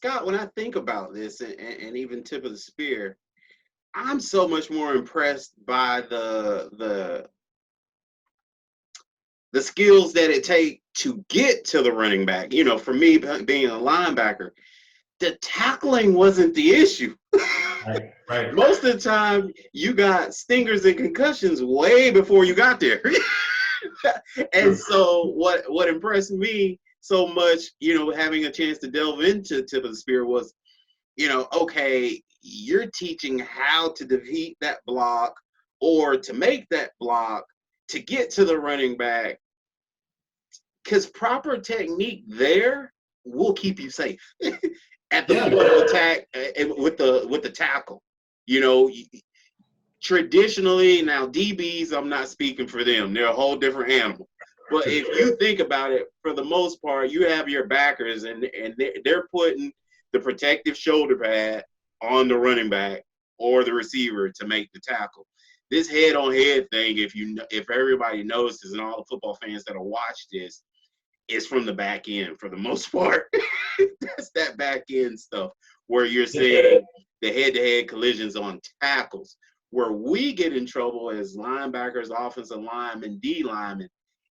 Scott, when I think about this, and even tip of the spear, I'm so much more impressed by the skills that it take to get to the running back. You know, for me being a linebacker, the tackling wasn't the issue. Right, right. Most of the time, you got stingers and concussions way before you got there. And True. so, what impressed me so much, you know, having a chance to delve into tip of the spear was, you know, okay, you're teaching how to defeat that block or to make that block to get to the running back, because proper technique there will keep you safe at the Yeah, point of attack with the tackle. You know, traditionally, now DBs, I'm not speaking for them; they're a whole different animal. But if you think about it, for the most part, you have your backers, and they're putting the protective shoulder pad on the running back or the receiver to make the tackle. This head-on-head thing, if everybody notices, and all the football fans that will watch this, is from the back end for the most part. That's that back end stuff where you're seeing the head-to-head collisions on tackles. Where we get in trouble as linebackers, offensive linemen, D linemen,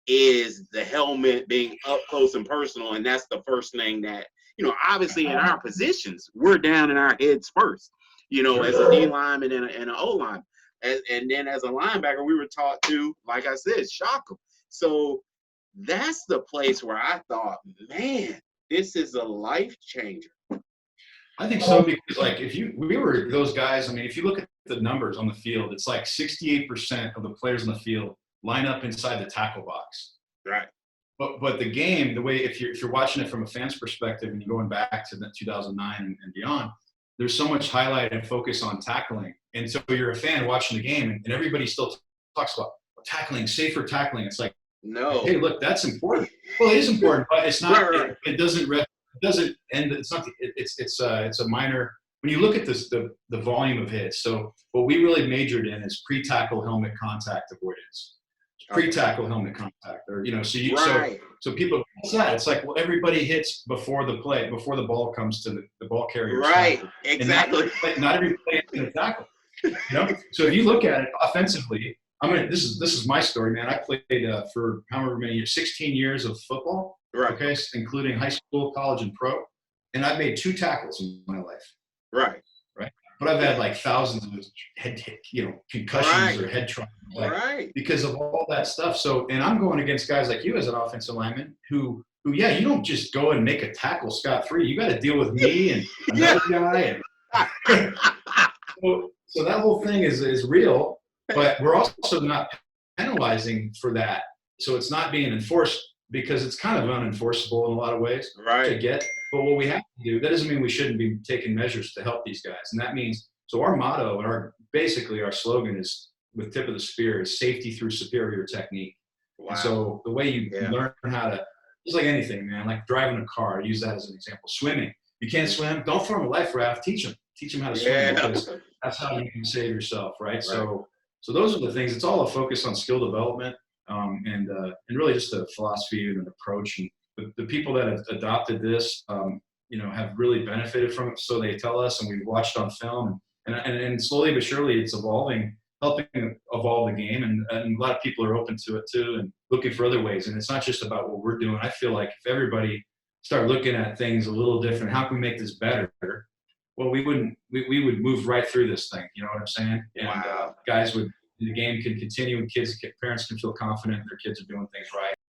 is the helmet being up close and personal, and that's the first thing that, you know, obviously in our positions, we're down in our heads first, you know, as a D lineman and an O lineman. And then as a linebacker, we were taught to, like I said, shock them. So that's the place where I thought, man, this is a life changer. I think so, because like we were those guys. I mean, if you look at the numbers on the field, it's like 68% of the players on the field line up inside the tackle box. Right. But the game, the way if you're watching it from a fan's perspective and you're going back to the 2009 and beyond, there's so much highlight and focus on tackling, and so you're a fan watching the game, and everybody still talks about tackling, safer tackling. It's like, No. hey, look, that's important. Well, it is important, but it's not. Right. It doesn't end. It's not. It's a minor. When you look at this, the volume of hits. So what we really majored in is pre-tackle helmet contact avoidance. Pre-tackle helmet contact, or Right. so people. What's that? It's like, well, everybody hits before the play, before the ball comes to the ball carrier's Right. tackle. Exactly. And not every play is going to tackle. You know. So if you look at it offensively, this is my story, man. I played for however many years, 16 years of football. Right. Okay, including high school, college, and pro, and I've made 2 tackles in my life. Right. Right. But I've had like thousands of concussions or head trauma, because of all that stuff. So, and I'm going against guys like you as an offensive lineman who, yeah, you don't just go and make a tackle scot-free. You got to deal with me and another guy. And so that whole thing is real, but we're also not penalizing for that. So it's not being enforced, because it's kind of unenforceable in a lot of ways to get. But what we have to do, that doesn't mean we shouldn't be taking measures to help these guys. And that means, so our motto and basically our slogan is, with tip of the spear, is safety through superior technique. Wow. And so the way you learn how to, it's like anything, man, like driving a car, I use that as an example. Swimming. You can't swim, don't throw them a life raft, teach them how to swim, because that's how you can save yourself, right? So those are the things. It's all a focus on skill development, and really just a philosophy and an approach. And the people that have adopted this, have really benefited from it. So they tell us, and we've watched on film, and slowly but surely it's evolving, helping evolve the game. And a lot of people are open to it too, and looking for other ways. And it's not just about what we're doing. I feel like if everybody start looking at things a little different, how can we make this better? Well, we would move right through this thing. You know what I'm saying? And guys the game can continue, and parents can feel confident their kids are doing things right.